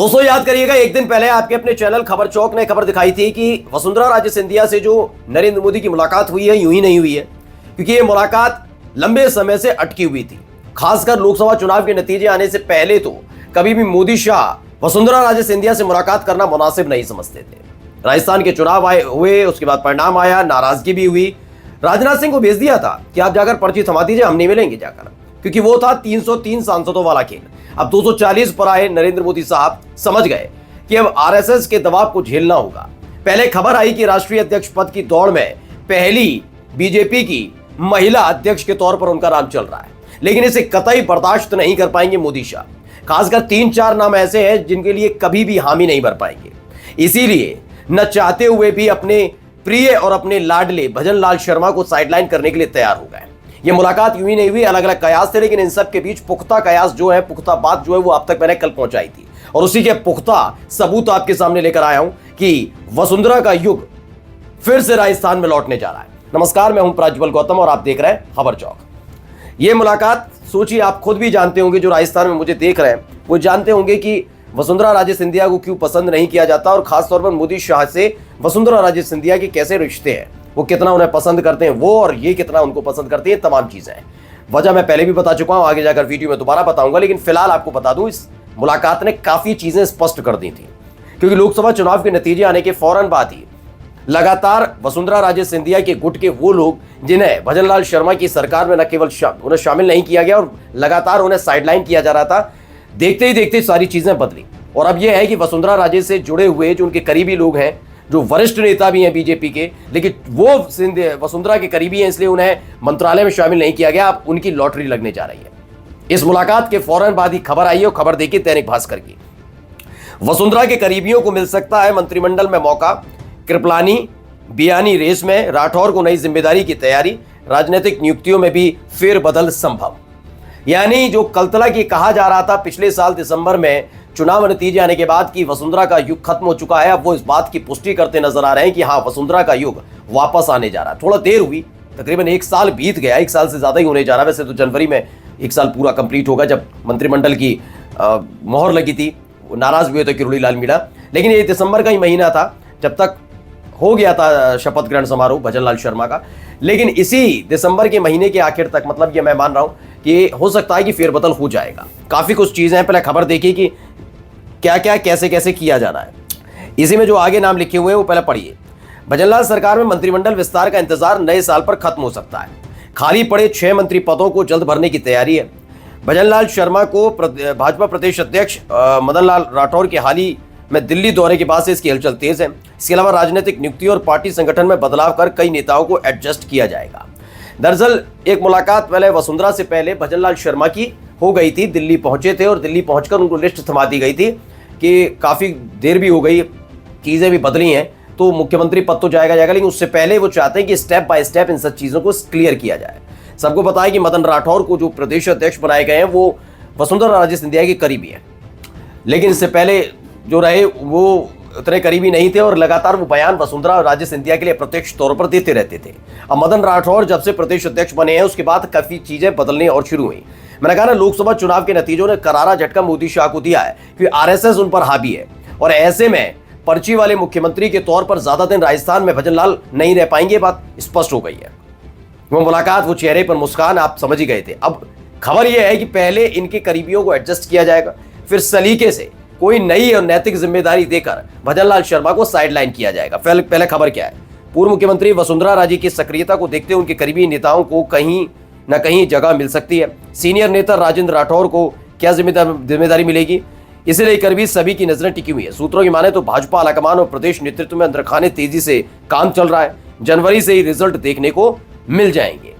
दोस्तों याद करिएगा, एक दिन पहले आपके अपने चैनल खबर चौक ने खबर दिखाई थी कि वसुंधरा राजे सिंधिया से जो नरेंद्र मोदी की मुलाकात हुई है, यूं ही नहीं हुई है, क्योंकि ये मुलाकात लंबे समय से अटकी हुई थी। खासकर लोकसभा चुनाव के नतीजे आने से पहले तो कभी भी मोदी शाह वसुंधरा राजे सिंधिया से मुलाकात करना मुनासिब नहीं समझते थे। राजस्थान के चुनाव आए हुए, उसके बाद परिणाम आया, नाराजगी भी हुई। राजनाथ सिंह को भेज दिया था कि आप जाकर पर्ची थमा दीजिए, हम नहीं मिलेंगे जाकर, क्योंकि वो था 303 सांसदों वाला खेल। अब 240 पर आए नरेंद्र मोदी साहब समझ गए कि अब आरएसएस के दबाव को झेलना होगा। पहले खबर आई कि राष्ट्रीय अध्यक्ष पद की दौड़ में पहली बीजेपी की महिला अध्यक्ष के तौर पर उनका नाम चल रहा है, लेकिन इसे कतई बर्दाश्त नहीं कर पाएंगे मोदी शाह। खासकर 3-4 नाम ऐसे हैं जिनके लिए कभी भी हामी नहीं भर पाएंगे। इसीलिए न चाहते हुए भी अपने प्रिय और अपने लाडले भजन लाल शर्मा को साइडलाइन करने के लिए तैयार हो गए। ये मुलाकात यूं ही नहीं हुई, अलग अलग कयास थे, लेकिन इन सब के बीच पुख्ता कयास जो है, पुख्ता बात जो है, वो आप तक मैंने कल पहुंचाई थी और उसी के पुख्ता सबूत आपके सामने लेकर आया हूं कि वसुंधरा का युग फिर से राजस्थान में लौटने जा रहा है। नमस्कार, मैं हूं प्रज्वल गौतम और आप देख रहे हैं खबर चौक। ये मुलाकात सोचिए, आप खुद भी जानते होंगे, जो राजस्थान में मुझे देख रहे हैं वो जानते होंगे कि वसुंधरा राजे सिंधिया को क्यों पसंद नहीं किया जाता और खासतौर पर मोदी शाह से वसुंधरा राजे सिंधिया के कैसे रिश्ते हैं, वो कितना उन्हें पसंद करते हैं वो, और ये कितना उनको पसंद करते हैं, तमाम चीजें हैं। वजह मैं पहले भी बता चुका हूं, आगे जाकर वीडियो में दोबारा बताऊंगा, लेकिन फिलहाल आपको बता दूं, इस मुलाकात ने काफी चीजें स्पष्ट कर दी थी, क्योंकि लोकसभा चुनाव के नतीजे आने के फौरन बाद ही लगातार वसुंधरा राजे सिंधिया के गुट के वो लोग जिन्हें भजन लाल शर्मा की सरकार में न केवल उन्हें शामिल नहीं किया गया और लगातार उन्हें साइडलाइन किया जा रहा था, देखते ही देखते सारी चीजें बदली। और अब यह है कि वसुंधरा राजे से जुड़े हुए जो उनके करीबी लोग हैं, जो वरिष्ठ नेता भी हैं बीजेपी के, लेकिन वो वसुंधरा के करीबी हैं, इसलिए उन्हें मंत्रालय में शामिल नहीं किया गया। अब उनकी लॉटरी लगने जा रही है। इस मुलाकात के फौरन बाद ही खबर आई है, और खबर देखिए दैनिक भास्कर की। वसुंधरा के करीबियों को मिल सकता है मंत्रिमंडल में मौका, कृपलानी बियानी रेस में, राठौर को नई जिम्मेदारी की तैयारी, राजनीतिक नियुक्तियों में भी फेरबदल संभव। यानी जो कलतला की कहा जा रहा था पिछले साल दिसंबर में चुनाव नतीजे आने के बाद कि वसुंधरा का युग खत्म हो चुका है, अब वो इस बात की पुष्टि करते नजर आ रहे हैं कि हाँ, वसुंधरा का युग वापस आने जा रहा है। थोड़ा देर हुई, तकरीबन 1 साल बीत गया, 1 साल से ज्यादा ही होने जा रहा है। वैसे तो जनवरी में 1 साल पूरा कंप्लीट होगा, जब मंत्रिमंडल की मोहर लगी थी। नाराज हुए थे किरोड़ी लाल मीणा, लेकिन ये दिसंबर का ही महीना था जब तक हो गया था शपथ ग्रहण समारोह भजन लाल शर्मा का। लेकिन इसी दिसंबर के महीने के आखिर तक, मतलब ये मैं मान रहा हूं कि हो सकता है कि फेरबदल हो जाएगा। काफी कुछ चीजें हैं, पहले खबर देखिए कि क्या क्या कैसे कैसे किया जाना है। इसी में जो आगे नाम लिखे हुए हैं वो पहले पढ़िए। भजनलाल सरकार में मंत्रिमंडल विस्तार का इंतजार नए साल पर खत्म हो सकता है। खाली पड़े 6 मंत्री पदों को जल्द भरने की तैयारी है। भजनलाल शर्मा को भाजपा प्रदेश अध्यक्ष मदन लाल राठौर के हाल ही में दिल्ली दौरे के बाद से इसकी हलचल तेज है। इसके अलावा राजनीतिक नियुक्ति और पार्टी संगठन में बदलाव कर कई नेताओं को एडजस्ट किया जाएगा। दरअसल एक मुलाकात पहले वसुंधरा से पहले भजनलाल शर्मा की हो गई थी, दिल्ली पहुंचे थे और दिल्ली पहुंचकर उनको लिस्ट थमा दी गई थी कि काफ़ी देर भी हो गई, चीज़ें भी बदली हैं, तो मुख्यमंत्री पद तो जाएगा, लेकिन उससे पहले वो चाहते हैं कि स्टेप बाय स्टेप इन सब चीज़ों को क्लियर किया जाए। सबको पता है कि मदन राठौर को जो प्रदेश अध्यक्ष बनाए गए हैं वो वसुंधरा राजे सिंधिया के करीबी हैं, लेकिन इससे पहले जो रहे वो उतने करीबी नहीं थे और लगातार वो बयान वसुंधरा राजे सिंधिया के लिए प्रत्यक्ष तौर पर देते रहते थे। अब मदन राठौर जब से प्रदेश अध्यक्ष बने हैं उसके बाद काफ़ी चीज़ें बदलने और शुरू हुई। मैंने कहा ना, लोकसभा चुनाव के नतीजों ने करारा झटका मोदी शाह को दिया है कि आरएसएस उन पर हावी है, और ऐसे में पर्ची वाले मुख्यमंत्री के तौर पर ज्यादा दिन राजस्थान में भजनलाल नहीं रह पाएंगे, बात स्पष्ट हो गई है। वो मुलाकात, वो चेहरे पर मुस्कान, आप समझ ही गए थे। अब खबर यह है कि पहले इनके करीबियों को एडजस्ट किया जाएगा, फिर सलीके से कोई नई और नैतिक जिम्मेदारी देकर भजनलाल शर्मा को साइडलाइन किया जाएगा। पहले खबर क्या है, पूर्व मुख्यमंत्री वसुंधरा राजे की सक्रियता को देखते हुए उनके करीबी नेताओं को कहीं न कहीं जगह मिल सकती है। सीनियर नेता राजेंद्र राठौर को क्या जिम्मेदारी मिलेगी, इसे लेकर भी सभी की नजरें टिकी हुई है। सूत्रों की माने तो भाजपा आलाकमान और प्रदेश नेतृत्व में अंदरखाने तेजी से काम चल रहा है। जनवरी से ही रिजल्ट देखने को मिल जाएंगे।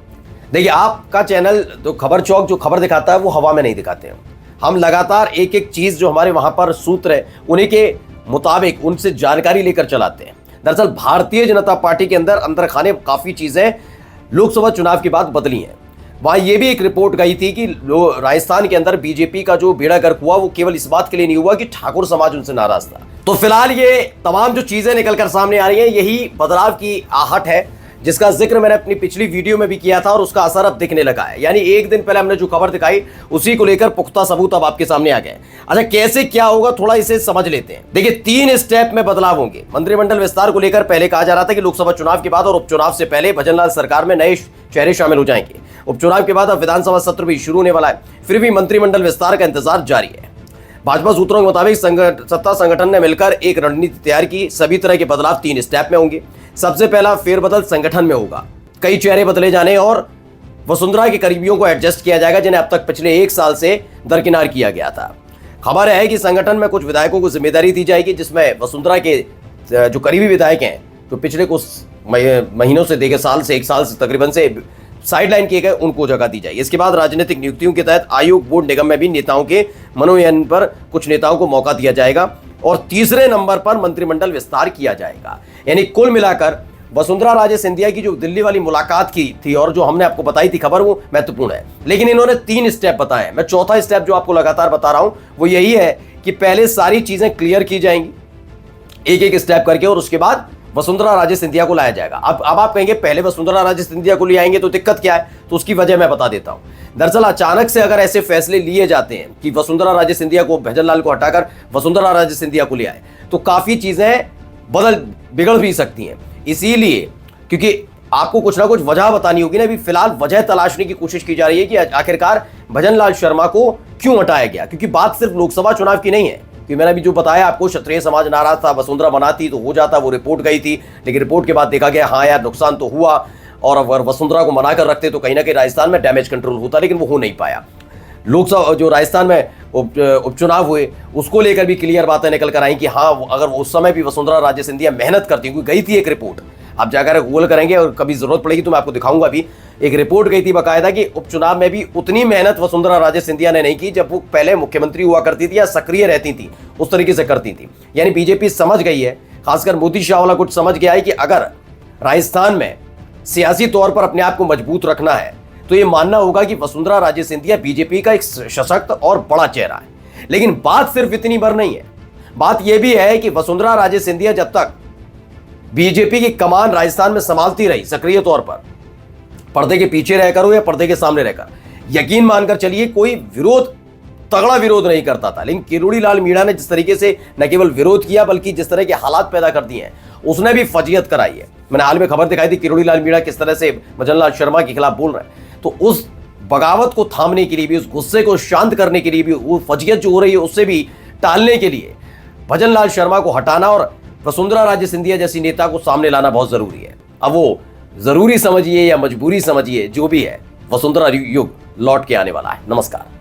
देखिए, आपका चैनल तो खबर चौक जो खबर दिखाता है वो हवा में नहीं दिखाते हैं। हम लगातार एक एक चीज जो हमारे वहां पर सूत्र है उन्हीं के मुताबिक उनसे जानकारी लेकर चलाते हैं। दरअसल भारतीय जनता पार्टी के अंदर काफी चीजें लोकसभा चुनाव के बाद बदली हैं। वहां ये भी एक रिपोर्ट गई थी कि राजस्थान के अंदर बीजेपी का जो बेड़ा गर्क हुआ वो केवल इस बात के लिए नहीं हुआ कि ठाकुर समाज उनसे नाराज था। तो फिलहाल ये तमाम जो चीजें निकलकर सामने आ रही हैं, यही बदलाव की आहट है जिसका जिक्र मैंने अपनी पिछली वीडियो में भी किया था और उसका असर अब दिखने लगा है। यानी एक दिन पहले हमने जो खबर दिखाई उसी को लेकर पुख्ता सबूत अब आपके सामने आ गए। अच्छा, कैसे क्या होगा थोड़ा इसे समझ लेते हैं। देखिए, 3 स्टेप में बदलाव होंगे। मंत्रिमंडल विस्तार को लेकर पहले कहा जा रहा था कि लोकसभा चुनाव के बाद और उपचुनाव से पहले भजनलाल सरकार में नए चेहरे शामिल हो जाएंगे। उपचुनाव के बाद अब विधानसभा सत्र भी शुरू होने वाला है, फिर भी मंत्रिमंडल विस्तार का इंतजार जारी है। भाजपा सूत्रों के मुताबिक सत्ता संगठन ने मिलकर एक रणनीति तैयार की। सभी तरह के बदलाव 3 स्टेप में होंगे। सबसे पहला फेरबदल संगठन में होगा। कई चेहरे बदले जाने और वसुंधरा के करीबियों को एडजस्ट किया जाएगा, जिन्हें अब तक पिछले 1 साल से दरकिनार किया गया था। खबर है कि संगठन में कुछ विधायकों को जिम्मेदारी दी जाएगी, जिसमें वसुंधरा के जो करीबी विधायक हैं, जो पिछले कुछ महीनों से देखिए साल से 1 साल से तकरीबन से साइडलाइन किए गए, उनको जगह दी जाएगी। इसके बाद राजनीतिक नियुक्तियों के तहत आयोग, बोर्ड, निगम में भी नेताओं के मनोनयन पर कुछ नेताओं को मौका दिया जाएगा और तीसरे नंबर पर मंत्रिमंडल विस्तार किया जाएगा। यानी कुल मिलाकर वसुंधरा राजे सिंधिया की जो दिल्ली वाली मुलाकात की थी और जो हमने आपको बताई थी खबर, वो महत्वपूर्ण है, लेकिन इन्होंने 3 स्टेप बताए। मैं चौथा स्टेप जो आपको लगातार बता रहा हूं वो यही है कि पहले सारी चीजें क्लियर की जाएंगी एक एक स्टेप करके, और उसके बाद वसुंधरा राजे सिंधिया को लाया जाएगा। अब आप कहेंगे पहले वसुंधरा राजे सिंधिया को ले आएंगे तो दिक्कत क्या है, तो उसकी वजह मैं बता देता हूं। दरअसल अचानक से अगर ऐसे फैसले लिए जाते हैं कि वसुंधरा राजे सिंधिया को, भजनलाल को हटाकर वसुंधरा राजे सिंधिया को ले आए, तो काफी चीजें बिगड़ भी सकती हैं। इसीलिए क्योंकि आपको कुछ ना कुछ वजह बतानी होगी ना, अभी फिलहाल वजह तलाशने की कोशिश की जा रही है कि आखिरकार भजनलाल शर्मा को क्यों हटाया गया, क्योंकि बात सिर्फ लोकसभा चुनाव की नहीं है। कि मैंने अभी जो बताया आपको, क्षत्रिय समाज नाराज था, वसुंधरा बनाती तो हो जाता, वो रिपोर्ट गई थी, लेकिन रिपोर्ट के बाद देखा गया हाँ यार नुकसान तो हुआ, और अगर वसुंधरा को मना कर रखते तो कहीं ना कहीं राजस्थान में डैमेज कंट्रोल होता, लेकिन वो हो नहीं पाया। लोकसभा जो राजस्थान में उपचुनाव हुए उसको लेकर भी क्लियर बातें निकल कर आई कि हाँ अगर उस समय भी वसुंधरा राजे सिंधिया मेहनत करती, क्योंकि गई थी एक रिपोर्ट, आप जाकर गूगल करेंगे और कभी जरूरत पड़ेगी तो मैं आपको दिखाऊंगा भी, एक रिपोर्ट गई थी बाकायदा कि उपचुनाव में भी उतनी मेहनत वसुंधरा राजे सिंधिया ने नहीं की जब वो पहले मुख्यमंत्री हुआ करती थी या सक्रिय रहती थी, उस तरीके से करती थी। यानी बीजेपी समझ गई है, खासकर मोदी शाह वाला कुछ समझ गया है कि अगर राजस्थान में सियासी तौर पर अपने आप को मजबूत रखना है तो ये मानना होगा कि वसुंधरा राजे सिंधिया बीजेपी का एक सशक्त और बड़ा चेहरा है। लेकिन बात सिर्फ इतनी भर नहीं है, बात यह भी है कि वसुंधरा राजे सिंधिया जब तक बीजेपी की कमान राजस्थान में संभालती रही सक्रिय तौर पर, पर्दे के पीछे रहकर हो या पर्दे के सामने रहकर, यकीन मानकर चलिए कोई विरोध, तगड़ा विरोध नहीं करता था। लेकिन किरोड़ी लाल मीणा ने जिस तरीके से न केवल विरोध किया बल्कि जिस तरह के हालात पैदा कर दिए हैं, उसने भी फजीयत कराई है। मैंने हाल में खबर दिखाई थी किरोड़ी लाल मीणा किस तरह से भजनलाल शर्मा के खिलाफ बोल रहे हैं, तो उस बगावत को थामने के लिए भी, उस गुस्से को शांत करने के लिए भी, वो फजीयत जो हो रही है उससे भी टालने के लिए भजनलाल शर्मा को हटाना और वसुंधरा राजे सिंधिया जैसी नेता को सामने लाना बहुत जरूरी है। अब वो जरूरी समझिए या मजबूरी समझिए, जो भी है, वसुंधरा युग लौट के आने वाला है। नमस्कार।